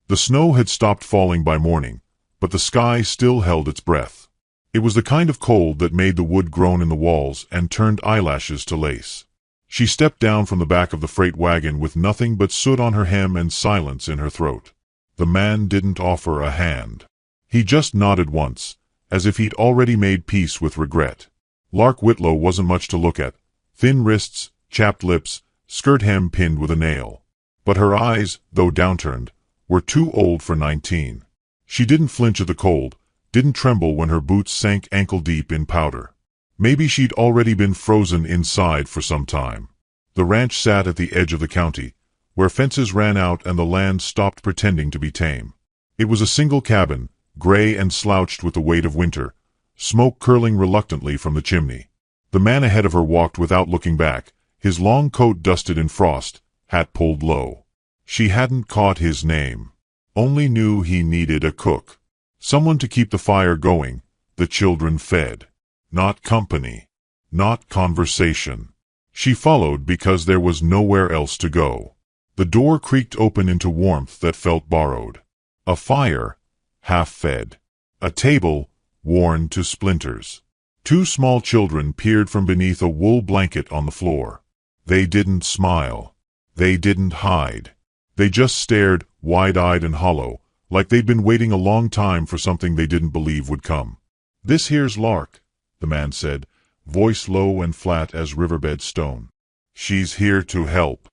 The snow had stopped falling by morning, but the sky still held its breath. It was the kind of cold that made the wood groan in the walls and turned eyelashes to lace. She stepped down from the back of the freight wagon with nothing but soot on her hem and silence in her throat. The man didn't offer a hand. He just nodded once, as if he'd already made peace with regret. Lark Whitlow wasn't much to look at. Thin wrists, chapped lips, skirt hem pinned with a nail. But her eyes, though downturned, were too old for 19. She didn't flinch at the cold, didn't tremble when her boots sank ankle-deep in powder. Maybe she'd already been frozen inside for some time. The ranch sat at the edge of the county, where fences ran out and the land stopped pretending to be tame. It was a single cabin, gray and slouched with the weight of winter, smoke curling reluctantly from the chimney. The man ahead of her walked without looking back, his long coat dusted in frost, hat pulled low. She hadn't caught his name. Only knew he needed a cook. Someone to keep the fire going, the children fed. Not company. Not conversation. She followed because there was nowhere else to go. The door creaked open into warmth that felt borrowed. A fire, half-fed. A table, worn to splinters. Two small children peered from beneath a wool blanket on the floor. They didn't smile. They didn't hide. They just stared, wide-eyed and hollow, like they'd been waiting a long time for something they didn't believe would come. "This here's Lark," the man said, voice low and flat as riverbed stone. "She's here to help."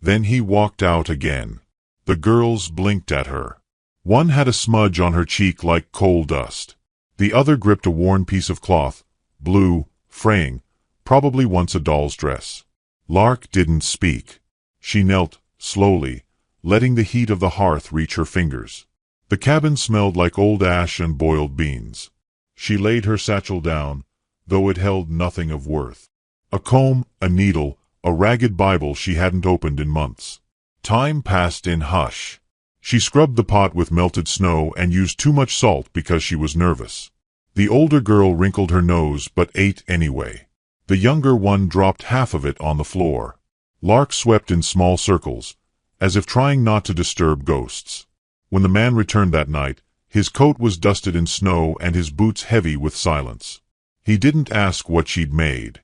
Then he walked out again. The girls blinked at her. One had a smudge on her cheek like coal dust. The other gripped a worn piece of cloth, blue, fraying, probably once a doll's dress. Lark didn't speak. She knelt, slowly, letting the heat of the hearth reach her fingers. The cabin smelled like old ash and boiled beans. She laid her satchel down, though it held nothing of worth. A comb, a needle, a ragged Bible she hadn't opened in months. Time passed in hush. She scrubbed the pot with melted snow and used too much salt because she was nervous. The older girl wrinkled her nose but ate anyway. The younger one dropped half of it on the floor. Lark swept in small circles, as if trying not to disturb ghosts. When the man returned that night, his coat was dusted in snow and his boots heavy with silence. He didn't ask what she'd made.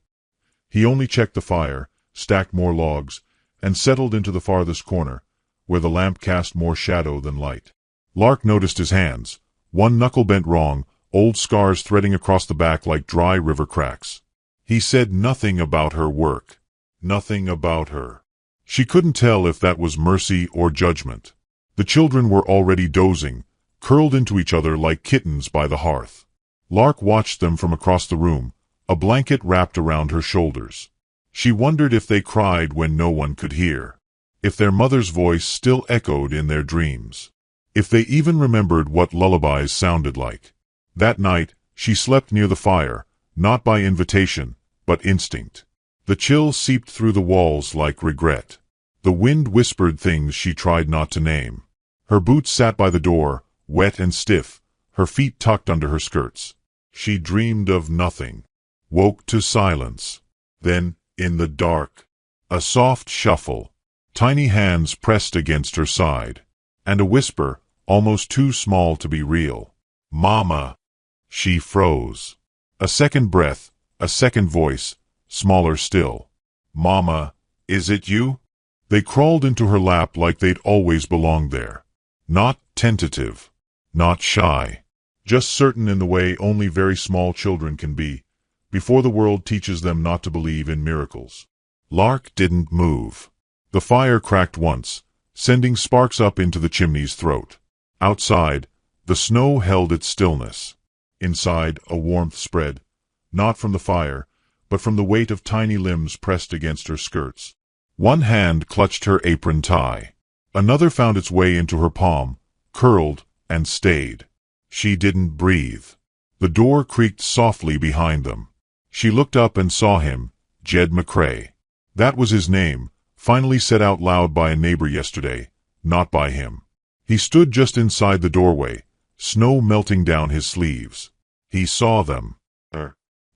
He only checked the fire, stacked more logs, and settled into the farthest corner, where the lamp cast more shadow than light. Lark noticed his hands, one knuckle bent wrong, old scars threading across the back like dry river cracks. He said nothing about her work. Nothing about her. She couldn't tell if that was mercy or judgment. The children were already dozing, curled into each other like kittens by the hearth. Lark watched them from across the room, a blanket wrapped around her shoulders. She wondered if they cried when no one could hear. If their mother's voice still echoed in their dreams. If they even remembered what lullabies sounded like. That night, she slept near the fire, not by invitation, but instinct. The chill seeped through the walls like regret. The wind whispered things she tried not to name. Her boots sat by the door, wet and stiff, her feet tucked under her skirts. She dreamed of nothing. Woke to silence. Then, in the dark, a soft shuffle. Tiny hands pressed against her side. And a whisper, almost too small to be real. "Mama." She froze. A second breath, a second voice, smaller still. "Mama, is it you?" They crawled into her lap like they'd always belonged there. Not tentative. Not shy. Just certain in the way only very small children can be, before the world teaches them not to believe in miracles. Lark didn't move. The fire cracked once, sending sparks up into the chimney's throat. Outside, the snow held its stillness. Inside, a warmth spread, not from the fire, but from the weight of tiny limbs pressed against her skirts. One hand clutched her apron tie. Another found its way into her palm, curled, and stayed. She didn't breathe. The door creaked softly behind them. She looked up and saw him, Jed McCrae. That was his name, finally said out loud by a neighbor yesterday, not by him. He stood just inside the doorway, snow melting down his sleeves. He saw them.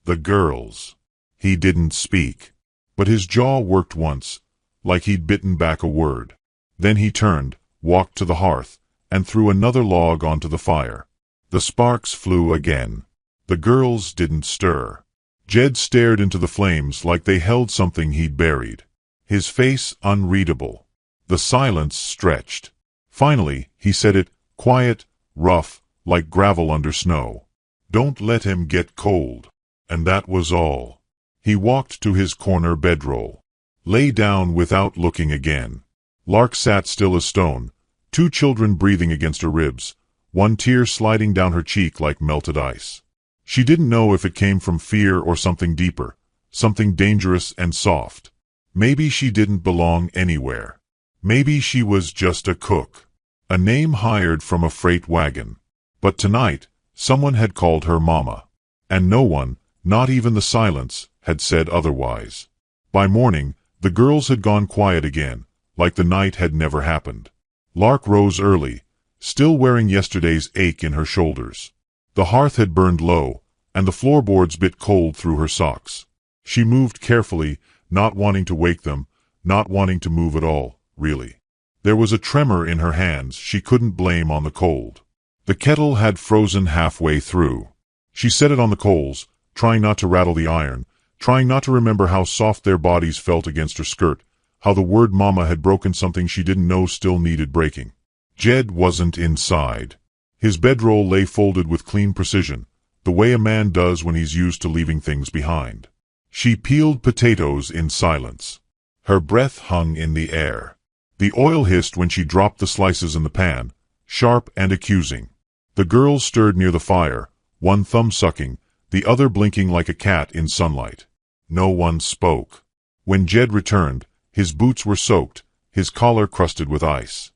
The girls. He didn't speak. But his jaw worked once, like he'd bitten back a word. Then he turned, walked to the hearth, and threw another log onto the fire. The sparks flew again. The girls didn't stir. Jed stared into the flames like they held something he'd buried. His face unreadable. The silence stretched. Finally, he said it, quiet, rough, like gravel under snow. "Don't let him get cold." And that was all. He walked to his corner bedroll. Lay down without looking again. Lark sat still as stone, 2 children breathing against her ribs, one tear sliding down her cheek like melted ice. She didn't know if it came from fear or something deeper, something dangerous and soft. Maybe she didn't belong anywhere. Maybe she was just a cook, a name hired from a freight wagon. But tonight, someone had called her Mama. And no one, not even the silence, had said otherwise. By morning, the girls had gone quiet again, like the night had never happened. Lark rose early, still wearing yesterday's ache in her shoulders. The hearth had burned low, and the floorboards bit cold through her socks. She moved carefully, not wanting to wake them, not wanting to move at all, really. There was a tremor in her hands she couldn't blame on the cold. The kettle had frozen halfway through. She set it on the coals, trying not to rattle the iron, trying not to remember how soft their bodies felt against her skirt, how the word Mama had broken something she didn't know still needed breaking. Jed wasn't inside. His bedroll lay folded with clean precision, the way a man does when he's used to leaving things behind. She peeled potatoes in silence. Her breath hung in the air. The oil hissed when she dropped the slices in the pan, sharp and accusing. The girls stirred near the fire, one thumb sucking, the other blinking like a cat in sunlight. No one spoke. When Jed returned, his boots were soaked, his collar crusted with ice.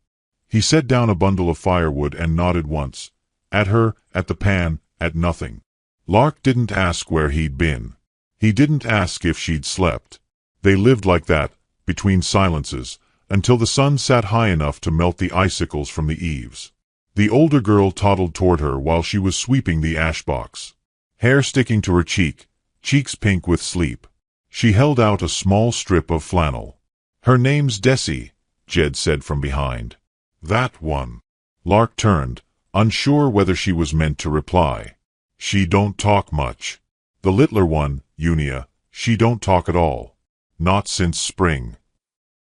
He set down a bundle of firewood and nodded once. At her, at the pan, at nothing. Lark didn't ask where he'd been. He didn't ask if she'd slept. They lived like that, between silences, until the sun sat high enough to melt the icicles from the eaves. The older girl toddled toward her while she was sweeping the ash box. Hair sticking to her cheek, cheeks pink with sleep. She held out a small strip of flannel. "Her name's Desi," Jed said from behind. "That one." Lark turned, unsure whether she was meant to reply. "She don't talk much." The littler one, Unia, she don't talk at all. Not since spring.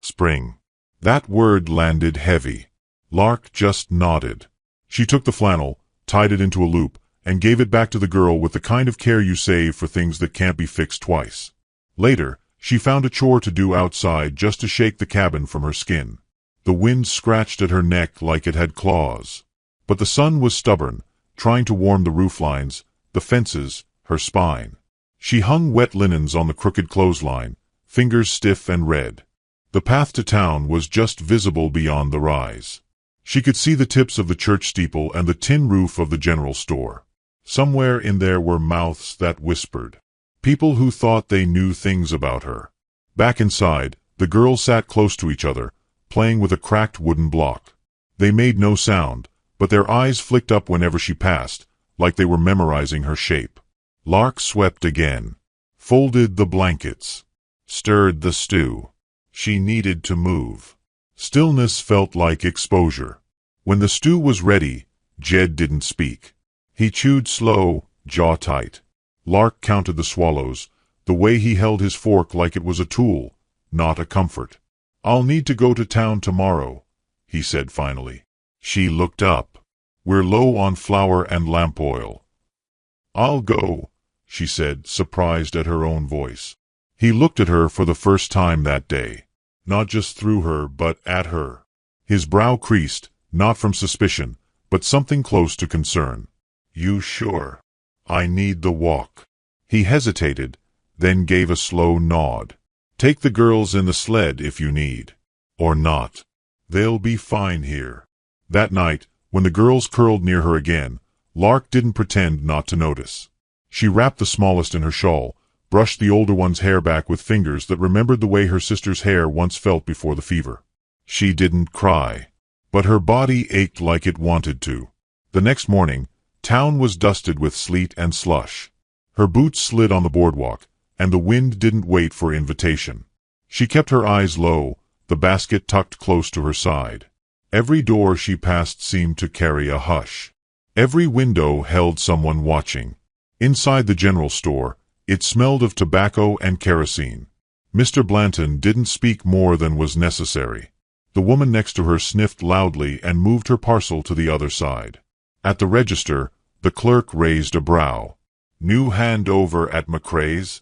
Spring. That word landed heavy. Lark just nodded. She took the flannel, tied it into a loop, and gave it back to the girl with the kind of care you save for things that can't be fixed twice. Later, she found a chore to do outside just to shake the cabin from her skin. The wind scratched at her neck like it had claws. But the sun was stubborn, trying to warm the rooflines, the fences, her spine. She hung wet linens on the crooked clothesline, fingers stiff and red. The path to town was just visible beyond the rise. She could see the tips of the church steeple and the tin roof of the general store. Somewhere in there were mouths that whispered. People who thought they knew things about her. Back inside, the girls sat close to each other, playing with a cracked wooden block. They made no sound, but their eyes flicked up whenever she passed, like they were memorizing her shape. Lark swept again. Folded the blankets. Stirred the stew. She needed to move. Stillness felt like exposure. When the stew was ready, Jed didn't speak. He chewed slow, jaw tight. Lark counted the swallows, the way he held his fork like it was a tool, not a comfort. "I'll need to go to town tomorrow," he said finally. She looked up. "We're low on flour and lamp oil." "I'll go," she said, surprised at her own voice. He looked at her for the first time that day. Not just through her, but at her. His brow creased, not from suspicion, but something close to concern. "You sure? I need the walk." He hesitated, then gave a slow nod. "Take the girls in the sled if you need. Or not. They'll be fine here." That night, when the girls curled near her again, Lark didn't pretend not to notice. She wrapped the smallest in her shawl, brushed the older one's hair back with fingers that remembered the way her sister's hair once felt before the fever. She didn't cry, but her body ached like it wanted to. The next morning, town was dusted with sleet and slush. Her boots slid on the boardwalk, and the wind didn't wait for invitation. She kept her eyes low, the basket tucked close to her side. Every door she passed seemed to carry a hush. Every window held someone watching. Inside the general store, it smelled of tobacco and kerosene. Mr. Blanton didn't speak more than was necessary. The woman next to her sniffed loudly and moved her parcel to the other side. At the register, the clerk raised a brow. "New handover at McCrae's?"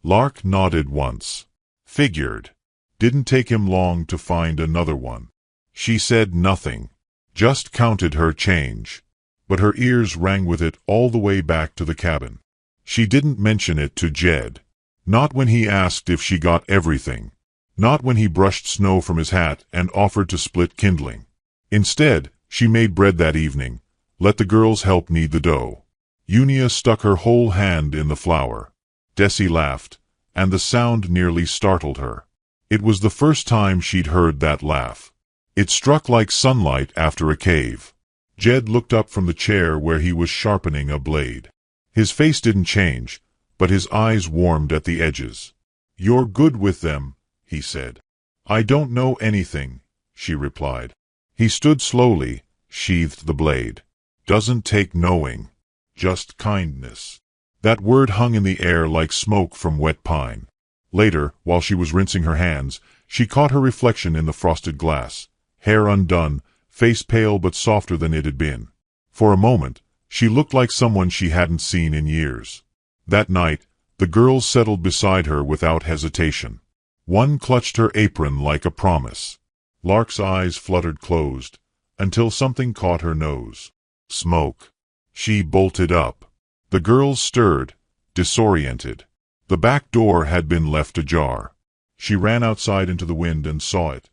Lark nodded once. "Figured. Didn't take him long to find another one." She said nothing, just counted her change. But her ears rang with it all the way back to the cabin. She didn't mention it to Jed. Not when he asked if she got everything. Not when he brushed snow from his hat and offered to split kindling. Instead, she made bread that evening, let the girls help knead the dough. Unia stuck her whole hand in the flour. Desi laughed, and the sound nearly startled her. It was the first time she'd heard that laugh. It struck like sunlight after a cave. Jed looked up from the chair where he was sharpening a blade. His face didn't change, but his eyes warmed at the edges. "You're good with them," he said. "I don't know anything," she replied. He stood slowly, sheathed the blade. "Doesn't take knowing. Just kindness." That word hung in the air like smoke from wet pine. Later, while she was rinsing her hands, she caught her reflection in the frosted glass. Hair undone, face pale but softer than it had been. For a moment, she looked like someone she hadn't seen in years. That night, the girls settled beside her without hesitation. One clutched her apron like a promise. Lark's eyes fluttered closed, until something caught her nose. Smoke. She bolted up. The girls stirred, disoriented. The back door had been left ajar. She ran outside into the wind and saw it.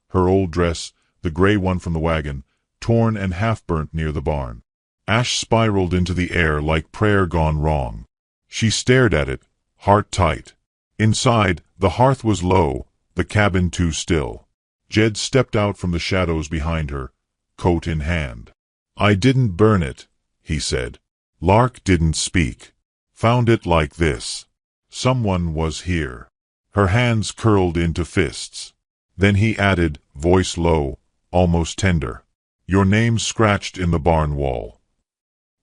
Her old dress, the gray one from the wagon, torn and half-burnt near the barn. Ash spiraled into the air like prayer gone wrong. She stared at it, heart tight. Inside, the hearth was low, the cabin too still. Jed stepped out from the shadows behind her, coat in hand. "I didn't burn it," he said. Lark didn't speak. "Found it like this. Someone was here." Her hands curled into fists. Then he added, voice low, almost tender, "Your name's scratched in the barn wall."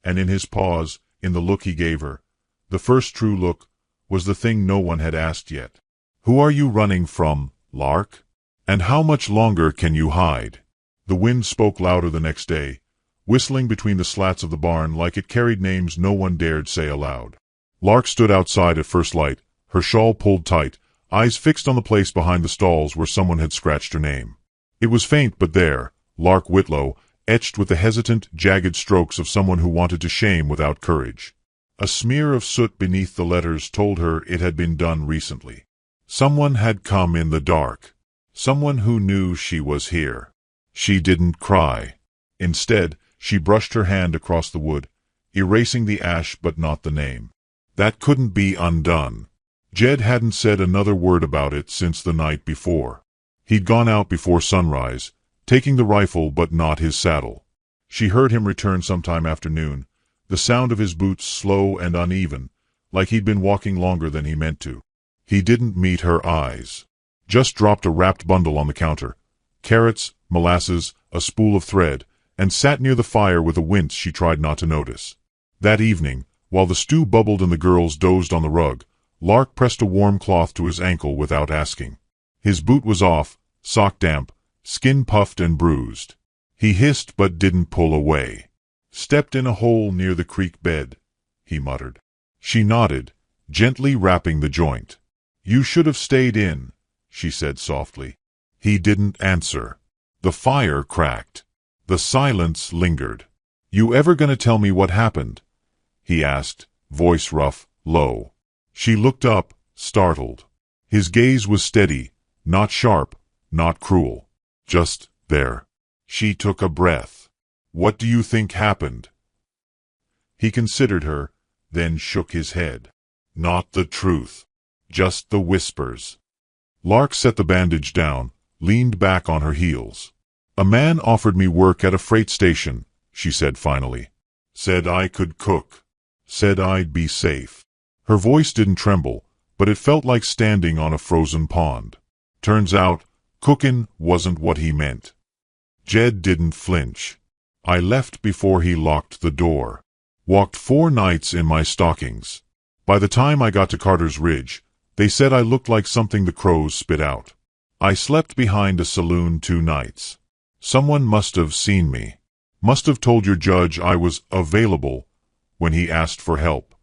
And in his pause, in the look he gave her, the first true look, was the thing no one had asked yet. "Who are you running from, Lark? And how much longer can you hide?" The wind spoke louder the next day, whistling between the slats of the barn like it carried names no one dared say aloud. Lark stood outside at first light, her shawl pulled tight, eyes fixed on the place behind the stalls where someone had scratched her name. It was faint, but there, Lark Whitlow, etched with the hesitant, jagged strokes of someone who wanted to shame without courage. A smear of soot beneath the letters told her it had been done recently. Someone had come in the dark. Someone who knew she was here. She didn't cry. Instead, she brushed her hand across the wood, erasing the ash but not the name. That couldn't be undone. Jed hadn't said another word about it since the night before. He'd gone out before sunrise, taking the rifle but not his saddle. She heard him return sometime after noon, the sound of his boots slow and uneven, like he'd been walking longer than he meant to. He didn't meet her eyes. Just dropped a wrapped bundle on the counter. Carrots, molasses, a spool of thread, and sat near the fire with a wince she tried not to notice. That evening, while the stew bubbled and the girls dozed on the rug, Lark pressed a warm cloth to his ankle without asking. His boot was off, sock damp, skin puffed and bruised. He hissed but didn't pull away. "Stepped in a hole near the creek bed," he muttered. She nodded, gently wrapping the joint. "You should have stayed in," she said softly. He didn't answer. The fire cracked. The silence lingered. "You ever gonna tell me what happened?" he asked, voice rough, low. She looked up, startled. His gaze was steady, not sharp, not cruel. Just there. She took a breath. "What do you think happened?" He considered her, then shook his head. "Not the truth. Just the whispers." Lark set the bandage down, leaned back on her heels. "A man offered me work at a freight station," she said finally. "Said I could cook. Said I'd be safe." Her voice didn't tremble, but it felt like standing on a frozen pond. Turns out, cookin' wasn't what he meant. Jed didn't flinch. I left before he locked the door. Walked 4 nights in my stockings. By the time I got to Carter's Ridge, they said I looked like something the crows spit out. I slept behind a saloon 2 nights. Someone must have seen me. Must have told your judge I was available when he asked for help.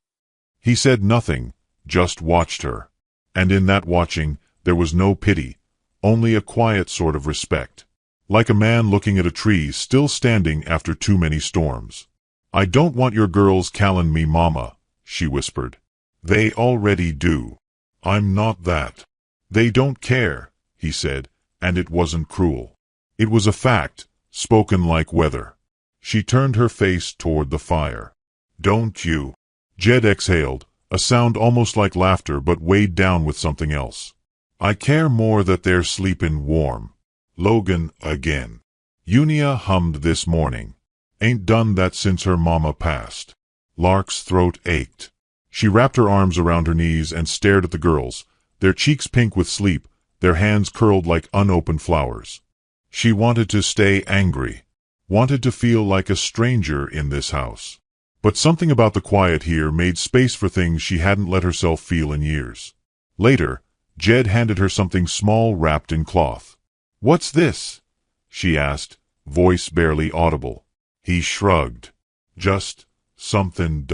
He said nothing, just watched her. And in that watching, there was no pity, only a quiet sort of respect. Like a man looking at a tree still standing after too many storms. I don't want your girls calling me mama, she whispered. They already do. I'm not that. They don't care, he said, and it wasn't cruel. It was a fact, spoken like weather. She turned her face toward the fire. Don't you? Jed exhaled, a sound almost like laughter but weighed down with something else. I care more that they're sleepin' warm. Logan again. Unia hummed this morning. Ain't done that since her mama passed. Lark's throat ached. She wrapped her arms around her knees and stared at the girls, their cheeks pink with sleep, their hands curled like unopened flowers. She wanted to stay angry, wanted to feel like a stranger in this house. But something about the quiet here made space for things she hadn't let herself feel in years. Later, Jed handed her something small wrapped in cloth. What's this? She asked, voice barely audible. He shrugged. Just something.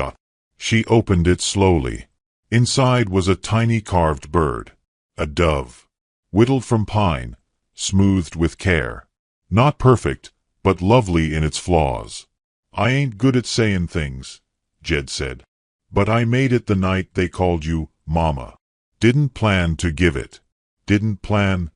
She opened it slowly. Inside was a tiny carved bird. A dove. Whittled from pine, smoothed with care. Not perfect, but lovely in its flaws. I ain't good at sayin' things, Jed said. But I made it the night they called you Mama. Didn't plan to give it. Didn't plan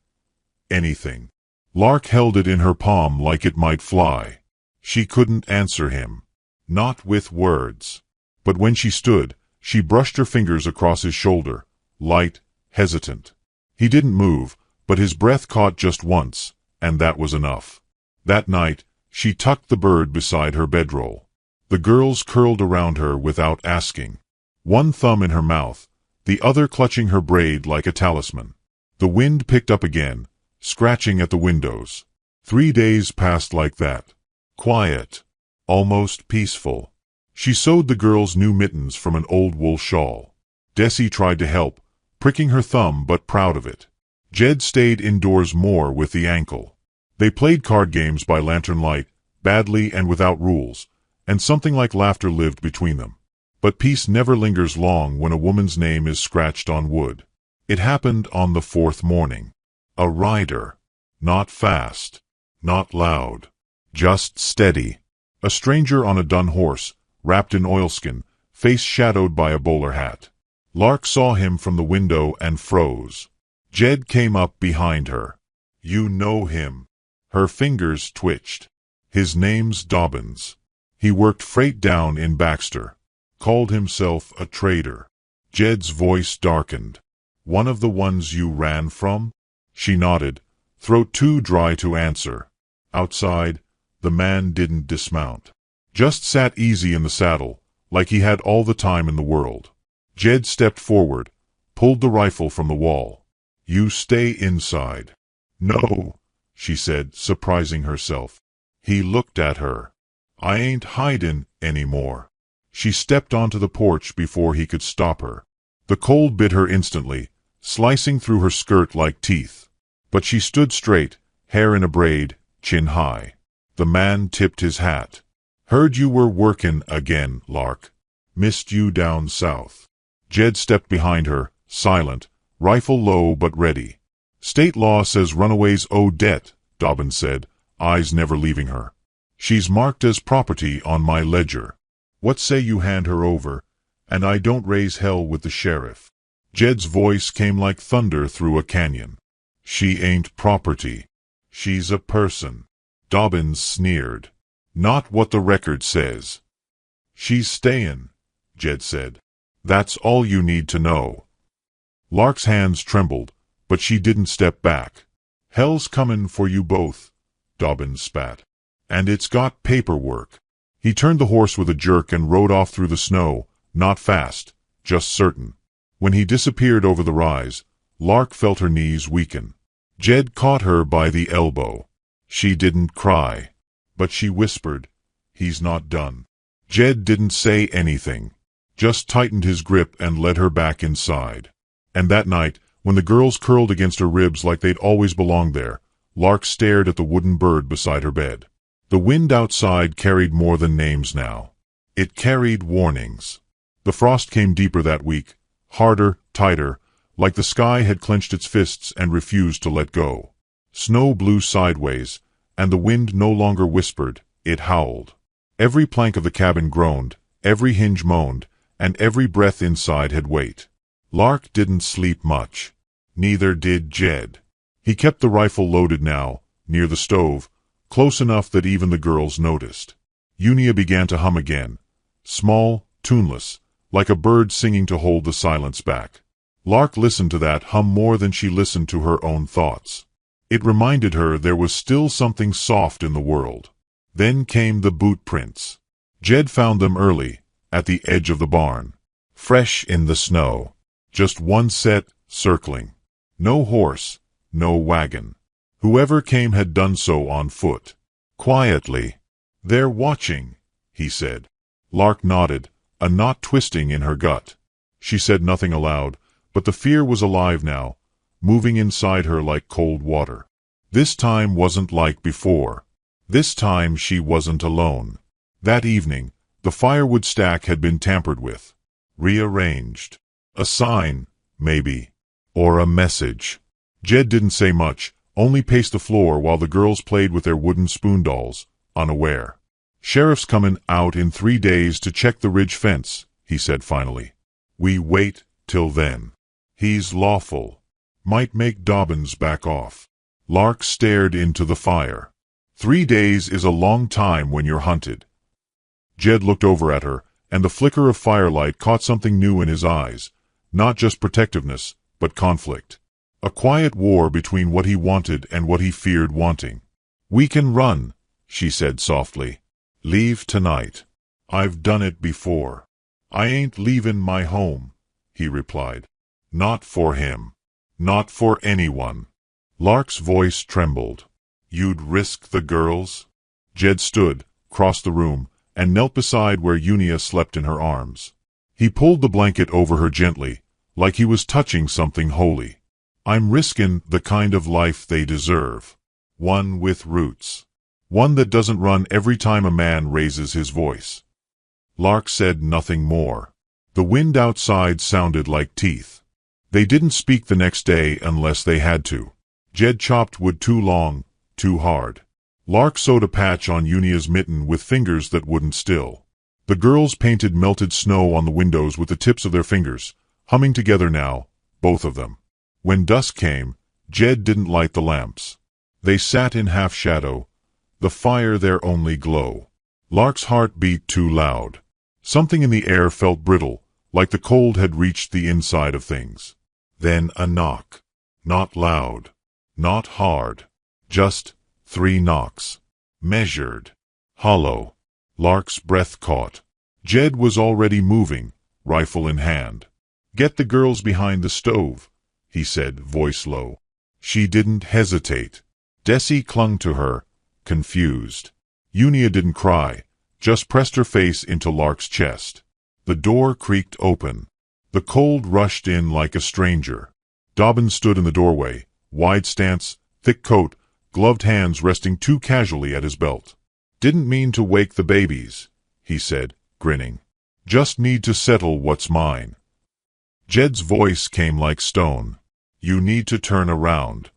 anything. Lark held it in her palm like it might fly. She couldn't answer him. Not with words. But when she stood, she brushed her fingers across his shoulder, light, hesitant. He didn't move, but his breath caught just once, and that was enough. That night, she tucked the bird beside her bedroll. The girls curled around her without asking. One thumb in her mouth, the other clutching her braid like a talisman. The wind picked up again, scratching at the windows. 3 days passed like that. Quiet. Almost peaceful. She sewed the girls new mittens from an old wool shawl. Desi tried to help, pricking her thumb but proud of it. Jed stayed indoors more with the ankle. They played card games by lantern light, badly and without rules, and something like laughter lived between them. But peace never lingers long when a woman's name is scratched on wood. It happened on the 4th morning. A rider. Not fast. Not loud. Just steady. A stranger on a dun horse, wrapped in oilskin, face shadowed by a bowler hat. Lark saw him from the window and froze. Jed came up behind her. You know him. Her fingers twitched. His name's Dobbins. He worked freight down in Baxter. Called himself a trader. Jed's voice darkened. One of the ones you ran from? She nodded, throat too dry to answer. Outside, the man didn't dismount. Just sat easy in the saddle, like he had all the time in the world. Jed stepped forward, pulled the rifle from the wall. You stay inside. No, she said, surprising herself. He looked at her. I ain't hidin' anymore. She stepped onto the porch before he could stop her. The cold bit her instantly, slicing through her skirt like teeth. But she stood straight, hair in a braid, chin high. The man tipped his hat. Heard you were workin' again, Lark. Missed you down south. Jed stepped behind her, silent, rifle low but ready. State law says runaways owe debt, Dobbins said, eyes never leaving her. She's marked as property on my ledger. What say you hand her over, and I don't raise hell with the sheriff? Jed's voice came like thunder through a canyon. She ain't property. She's a person. Dobbins sneered. Not what the record says. She's stayin', Jed said. That's all you need to know. Lark's hands trembled, but she didn't step back. Hell's comin' for you both, Dobbins spat. And it's got paperwork. He turned the horse with a jerk and rode off through the snow, not fast, just certain. When he disappeared over the rise, Lark felt her knees weaken. Jed caught her by the elbow. She didn't cry, but she whispered, "He's not done." Jed didn't say anything, just tightened his grip and led her back inside. And that night, when the girls curled against her ribs like they'd always belonged there, Lark stared at the wooden bird beside her bed. The wind outside carried more than names now. It carried warnings. The frost came deeper that week, harder, tighter, like the sky had clenched its fists and refused to let go. Snow blew sideways, and the wind no longer whispered, it howled. Every plank of the cabin groaned, every hinge moaned, and every breath inside had weight. Lark didn't sleep much. Neither did Jed. He kept the rifle loaded now, near the stove, close enough that even the girls noticed. Unia began to hum again, small, tuneless, like a bird singing to hold the silence back. Lark listened to that hum more than she listened to her own thoughts. It reminded her there was still something soft in the world. Then came the boot prints. Jed found them early, at the edge of the barn, fresh in the snow. Just one set, circling. No horse, no wagon. Whoever came had done so on foot. Quietly. "They're watching," he said. Lark nodded, a knot twisting in her gut. She said nothing aloud, but the fear was alive now, moving inside her like cold water. This time wasn't like before. This time she wasn't alone. That evening, the firewood stack had been tampered with, rearranged. A sign, maybe. Or a message. Jed didn't say much, only paced the floor while the girls played with their wooden spoon dolls, unaware. "Sheriff's comin' out in 3 days to check the ridge fence," he said finally. "We wait till then. He's lawful. Might make Dobbins back off." Lark stared into the fire. 3 days is a long time when you're hunted. Jed looked over at her, and the flicker of firelight caught something new in his eyes, not just protectiveness, but conflict. A quiet war between what he wanted and what he feared wanting. "We can run," she said softly. "Leave tonight. I've done it before." "I ain't leavin' my home," he replied. "Not for him. Not for anyone." Lark's voice trembled. "You'd risk the girls?" Jed stood, crossed the room, and knelt beside where Unia slept in her arms. He pulled the blanket over her gently, like he was touching something holy. "I'm riskin' the kind of life they deserve. One with roots. One that doesn't run every time a man raises his voice." Lark said nothing more. The wind outside sounded like teeth. They didn't speak the next day unless they had to. Jed chopped wood too long, too hard. Lark sewed a patch on Unia's mitten with fingers that wouldn't still. The girls painted melted snow on the windows with the tips of their fingers, humming together now, both of them. When dusk came, Jed didn't light the lamps. They sat in half-shadow, the fire their only glow. Lark's heart beat too loud. Something in the air felt brittle, like the cold had reached the inside of things. Then a knock. Not loud. Not hard. Just 3 knocks. Measured. Hollow. Lark's breath caught. Jed was already moving, rifle in hand. "Get the girls behind the stove," he said, voice low. She didn't hesitate. Desi clung to her, confused. Unia didn't cry, just pressed her face into Lark's chest. The door creaked open. The cold rushed in like a stranger. Dobbins stood in the doorway, wide stance, thick coat, gloved hands resting too casually at his belt. "Didn't mean to wake the babies," he said, grinning. "Just need to settle what's mine." Jed's voice came like stone. "You need to turn around."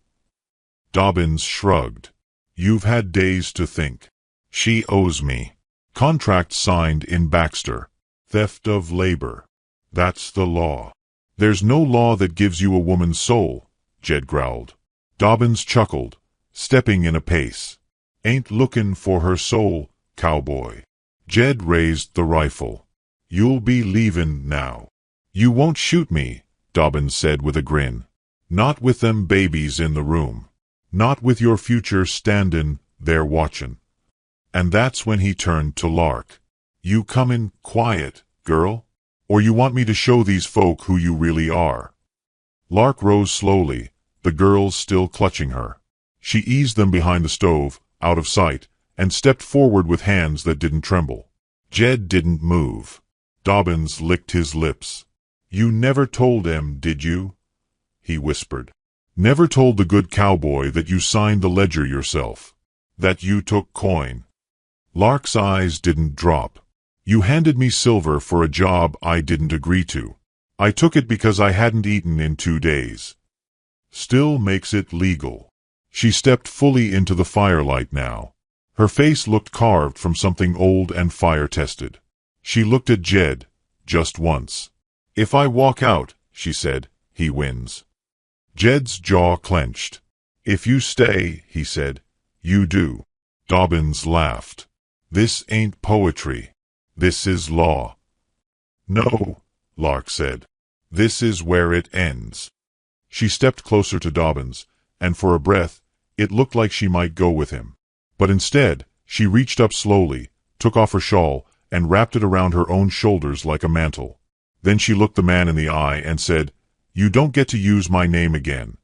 Dobbins shrugged. "You've had days to think. She owes me. Contract signed in Baxter. Theft of labor. That's the law." "There's no law that gives you a woman's soul," Jed growled. Dobbins chuckled, stepping in a pace. "Ain't lookin' for her soul, cowboy." Jed raised the rifle. "You'll be leavin' now." "You won't shoot me," Dobbins said with a grin. "Not with them babies in the room. Not with your future standin' there watchin'." And that's when he turned to Lark. "You comin' quiet, girl? Or you want me to show these folk who you really are?" Lark rose slowly, the girls still clutching her. She eased them behind the stove, out of sight, and stepped forward with hands that didn't tremble. Jed didn't move. Dobbins licked his lips. "You never told em, did you?" he whispered. "Never told the good cowboy that you signed the ledger yourself? That you took coin?" Lark's eyes didn't drop. "You handed me silver for a job I didn't agree to. I took it because I hadn't eaten in 2 days. Still makes it legal." She stepped fully into the firelight now. Her face looked carved from something old and fire-tested. She looked at Jed, just once. "If I walk out," she said, "he wins." Jed's jaw clenched. "If you stay," he said, "you do." Dobbins laughed. "This ain't poetry. This is law." "No," Lark said. "This is where it ends." She stepped closer to Dobbins, and for a breath, it looked like she might go with him. But instead, she reached up slowly, took off her shawl, and wrapped it around her own shoulders like a mantle. Then she looked the man in the eye and said, "You don't get to use my name again."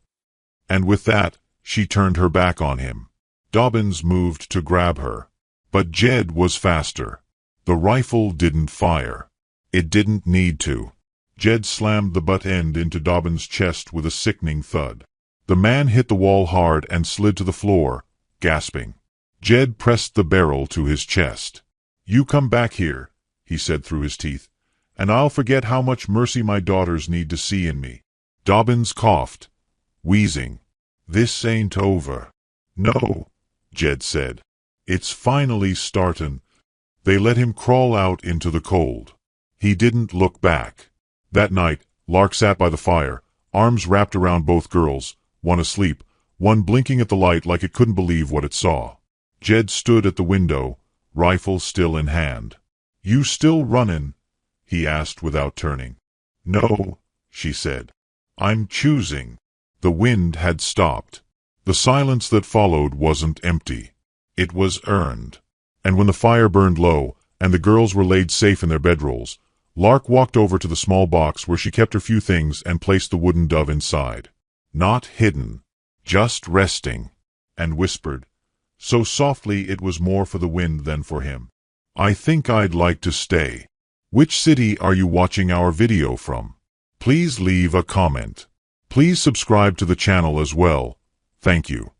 And with that, she turned her back on him. Dobbins moved to grab her. But Jed was faster. The rifle didn't fire. It didn't need to. Jed slammed the butt end into Dobbins' chest with a sickening thud. The man hit the wall hard and slid to the floor, gasping. Jed pressed the barrel to his chest. "You come back here," he said through his teeth, "and I'll forget how much mercy my daughters need to see in me." Dobbins coughed, wheezing. "This ain't over." "No," Jed said. "It's finally startin'." They let him crawl out into the cold. He didn't look back. That night, Lark sat by the fire, arms wrapped around both girls, one asleep, one blinking at the light like it couldn't believe what it saw. Jed stood at the window, rifle still in hand. "You still runnin'?" he asked without turning. "No," she said. "I'm choosing." The wind had stopped. The silence that followed wasn't empty. It was earned. And when the fire burned low, and the girls were laid safe in their bedrolls, Lark walked over to the small box where she kept her few things and placed the wooden dove inside. Not hidden, just resting, and whispered, so softly it was more for the wind than for him, "I think I'd like to stay." Which city are you watching our video from? Please leave a comment. Please subscribe to the channel as well. Thank you.